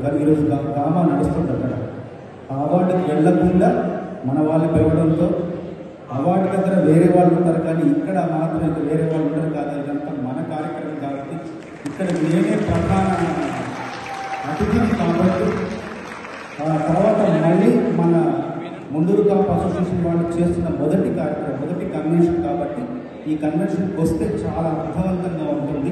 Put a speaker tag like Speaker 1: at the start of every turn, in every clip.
Speaker 1: కానీ ఈరోజు డ్రామా నడుస్తుంది అక్కడ. ఆ అవార్డుకి వెళ్లకుండా మన వాళ్ళు పిలవడంతో అవార్డు దగ్గర వేరే వాళ్ళు ఉంటారు, కానీ ఇక్కడ మాత్రం ఇంకా వేరే వాళ్ళు ఉంటారు కాదు. ఇదంతా మన కార్యక్రమం కాబట్టి ఇక్కడ నేనే ప్రధాన అతిథిని కాబట్టి ఆ తర్వాత మళ్ళీ మన ముందూరు కాపు అసోసియేషన్ వాళ్ళు చేస్తున్న మొదటి కార్యక్రమం, మొదటి కన్వెన్షన్ కాబట్టి ఈ కన్వెన్షన్కి వస్తే చాలా అర్థవంతంగా ఉంటుంది,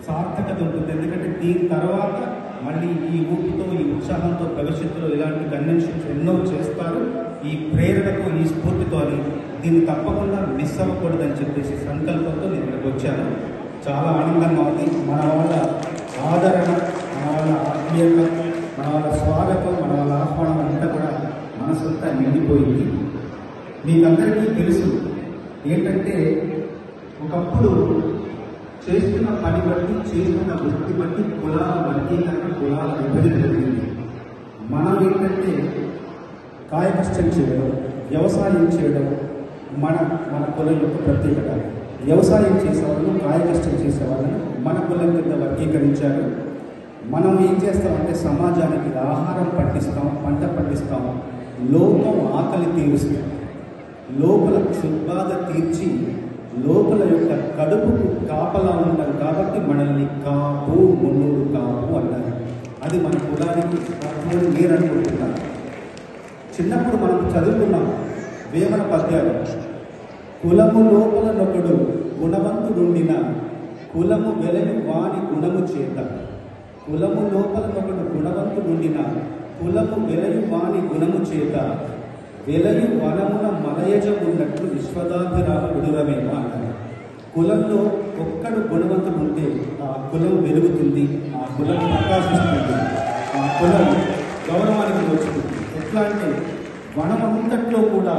Speaker 1: సార్థకత ఉంటుంది. ఎందుకంటే దీని తర్వాత మళ్ళీ ఈ ఊపితో ఈ ఉత్సాహంతో భవిష్యత్తులో ఇలాంటి కన్వెన్షన్స్ ఎన్నో చేస్తారు. ఈ ప్రేరణతో ఈ స్ఫూర్తితో అని దీన్ని తప్పకుండా మిస్ అవ్వకూడదని చెప్పేసి సంకల్పంతో నేను ఇక్కడికి వచ్చాను. చాలా ఆనందంగా ఉంది. మన వాళ్ళ ఆదరణ, మన వాళ్ళ ఆత్మీయత, మన వాళ్ళ స్వాగతం, మన వాళ్ళ ఆహ్వానం అంతా కూడా మనసంతా నిండిపోయింది. మీకందరికీ తెలుసు ఏంటంటే ఒకప్పుడు చేస్తున్న పని బట్టి, చేస్తున్న వృత్తి బట్టి కులాల వర్గీకరణ, కులాల విభజన జరిగింది. మనం ఏంటంటే కాయకష్టం చేయడం, వ్యవసాయం చేయడం మన కులం యొక్క ప్రత్యేకత. వ్యవసాయం చేసేవాళ్ళను, కాయకష్టం చేసేవాళ్ళని మన కులం కింద వర్గీకరించారు. మనం ఏం చేస్తామంటే సమాజానికి ఆహారం పట్టిస్తాం, పంట పండిస్తాం, లోకం ఆకలి తీరుస్తాం, లోపల క్షుద్బాధ తీర్చి లోపల యొక్క కడుపుకు కాపలా ఉంటారు కాబట్టి మనల్ని కాపు, మున్నూరు కాపు అన్నారు. అది మన కులానికి అర్థం నేను అనుకుంటున్నాను. చిన్నప్పుడు మనం చదువుకున్నాం వేమన పద్యాలు. కులము లోపల నొకడు గుణవంతుడుండిన కులము వెలని వాని గుణము చేత. కులము లోపల నొకడు గుణవంతుడుండిన కులము వెలయు వాని గుణము చేత. వెలయు వనమున మలయజమున్నట్లు విశ్వదాభిరామ విడురమేమో అన్నారు. కులంలో ఒక్కడు గుణవంతుడు ఉంటే ఆ కులం వెలుగుతుంది, ఆ కులం ప్రకాశిస్తుంది, ఆ కులం గౌరవానికి వచ్చుతుంది. ఎట్లా అంటే వనమంతట్లో కూడా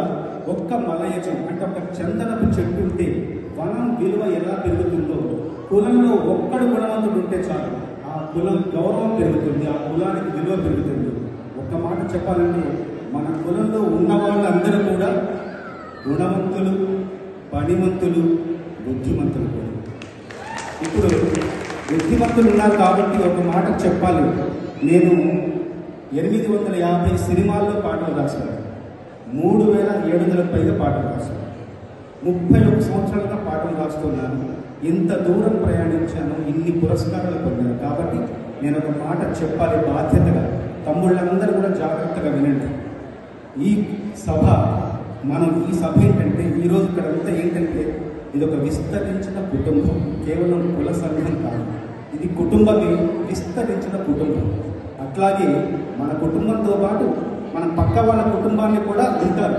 Speaker 1: ఒక్క మలయజం అంటే ఒక చందనపు చెట్టు ఉంటే వనం విలువ ఎలా పెరుగుతుందో కులంలో ఒక్కడు గుణవంతుడు ఉంటే చాలు, ఆ కులం గౌరవం పెరుగుతుంది, ఆ కులానికి విలువ పెరుగుతుంది. ఒక్క మాట చెప్పాలంటే మన కులంలో ఉన్న వాళ్ళందరూ కూడా గుణవంతులు, పనిమంతులు, బుద్ధిమంతులు కూడా. ఇప్పుడు బుద్ధిమంతులు ఉన్నారు కాబట్టి ఒక మాట చెప్పాలి. నేను 850 సినిమాల్లో పాటలు రాశాను, 3700 పైగా పాటలు రాశాను, 31 సంవత్సరాలుగా పాటలు రాస్తున్నాను. ఇంత దూరం ప్రయాణించాను, ఇన్ని పురస్కారాలు పొందాను. కాబట్టి నేను ఒక మాట చెప్పాలి బాధ్యతగా. తమ్ముళ్ళందరూ కూడా జాగ్రత్తగా వినండి. ఈ సభ ఈ సభ ఏంటంటే ఈరోజు ఇక్కడ అంతా ఏంటంటే ఇది ఒక విస్తరించిన కుటుంబం, కేవలం కుల సంఘం కాదు, ఇది కుటుంబమే విస్తరించిన కుటుంబం. అట్లాగే మన కుటుంబంతో పాటు మన పక్క వాళ్ళ కుటుంబాన్ని కూడా ఉంటారు.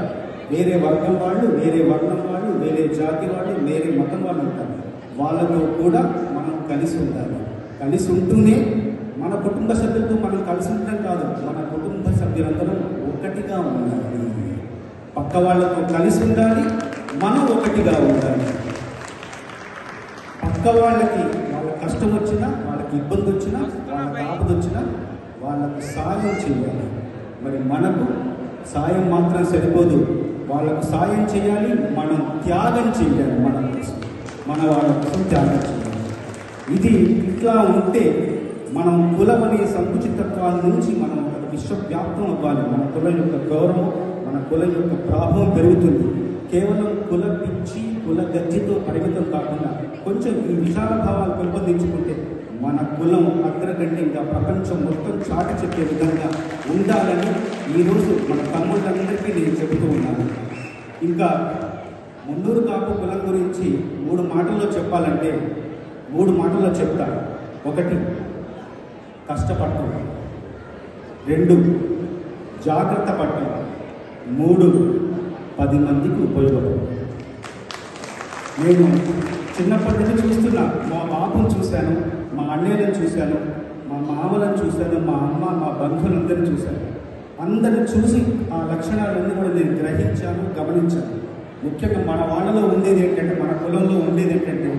Speaker 1: వేరే వర్గం వాళ్ళు, వేరే వర్గం వాళ్ళు, వేరే జాతి వాళ్ళు, వేరే మతం వాళ్ళు ఉంటారు. వాళ్ళతో కూడా మనం కలిసి ఉండాలి. కలిసి ఉంటూనే మన కుటుంబ సభ్యులతో మనం కలిసి ఉండడం కాదు, మన కుటుంబ సభ్యులందరూ ఒకటిగా ఉండాలి. పక్క వాళ్ళతో కలిసి ఉండాలి, మనం ఒకటిగా ఉండాలి. పక్క వాళ్ళకి వాళ్ళ కష్టం వచ్చినా, వాళ్ళకి ఇబ్బంది వచ్చినా, వాళ్ళకి ఆపద వచ్చినా వాళ్ళకు సాయం చేయాలి. మరి మనకు సాయం మాత్రం సరిపోదు, వాళ్ళకు సాయం చేయాలి, మనం త్యాగం చేయాలి. మన కోసం, మన వాళ్ళ కోసం త్యాగం చేయాలి. ఇది ఇట్లా ఉంటే మనం కులం అనే సంకుచితత్వాల నుంచి మనం విశ్వవ్యాప్తం అవ్వాలి. మన కులం యొక్క గౌరవం, మన కులం యొక్క ప్రభావం పెరుగుతుంది. కేవలం కుల పిచ్చి, కుల గజ్జితో పరిమితం కాకుండా కొంచెం ఈ విశాల భావాలు పెంపొందించుకుంటే మన కులం అగ్రగంటే ఇంకా ప్రపంచం మొత్తం చాటి చెప్పే విధంగా ఉండాలని ఈరోజు మన తమ్ముళ్ళందరికీ నేను చెబుతూ ఉన్నాను. ఇంకా ముందూరు కాపు కులం గురించి 3 మాటల్లో చెప్పాలంటే 3 మాటల్లో చెప్తా. 1 కష్టపడటం, 2 జాగ్రత్త పడటం, 3 10 మందికి ఉపయోగపడటం. నేను చిన్నప్పటి నుంచి చూస్తున్నా, మా బాబుని చూశాను, మా అన్నయ్యలను చూశాను, మా మామలను చూశాను, మా అమ్మ, మా బంధువులందరినీ చూశాను. అందరిని చూసి ఆ లక్షణాలన్నీ కూడా నేను గ్రహించాను, గమనించాను. ముఖ్యంగా మన వాళ్ళలో ఉండేది ఏంటంటే, మన కులంలో ఉండేది ఏంటంటే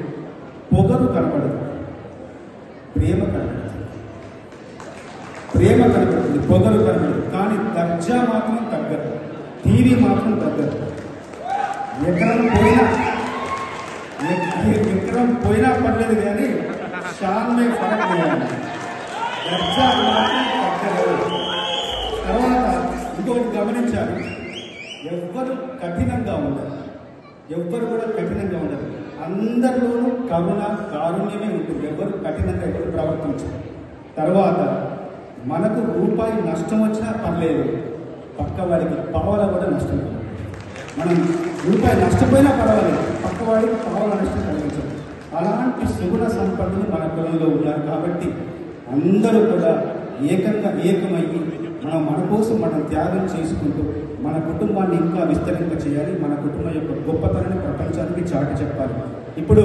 Speaker 1: పొగరు కనపడదు, ప్రేమ కనపడదు. ప్రేమ కనపడుతుంది, పొగరు కనపడదు. కానీ దర్జా మాత్రం తగ్గదు, టీవీ మాత్రం తగ్గదు. ఎకరం పోయినా పర్లేదు కానీ షాన్మే ఫరక్ లేదు, దర్జా మాత్రం తగ్గదు. ఎవ్వరు కఠినంగా ఉండరు, ఎవ్వరు కూడా కఠినంగా ఉండరు. అందరిలోనూ కరుణ కారుణ్యమే ఉంటుంది. ఎవరు కఠినంగా ఎవరు ప్రవర్తించరు. తర్వాత మనకు రూపాయి నష్టం వచ్చినా పర్లేదు, పక్క వాడికి పావల కూడా నష్టం. మనం రూపాయి నష్టపోయినా పర్వాలేదు, పక్క వాడికి పావల నష్టం కలిగించదు. అలాంటి సుగుణ సంపన్నులు మన కులంలో ఉన్నారు. కాబట్టి అందరూ కూడా ఏకమయ్యి మన కోసం మనం త్యాగం చేసుకుంటూ మన కుటుంబాన్ని ఇంకా విస్తరింప చేయాలి. మన కుటుంబం యొక్క గొప్పతనాన్ని ప్రపంచానికి చాటి చెప్పాలి. ఇప్పుడు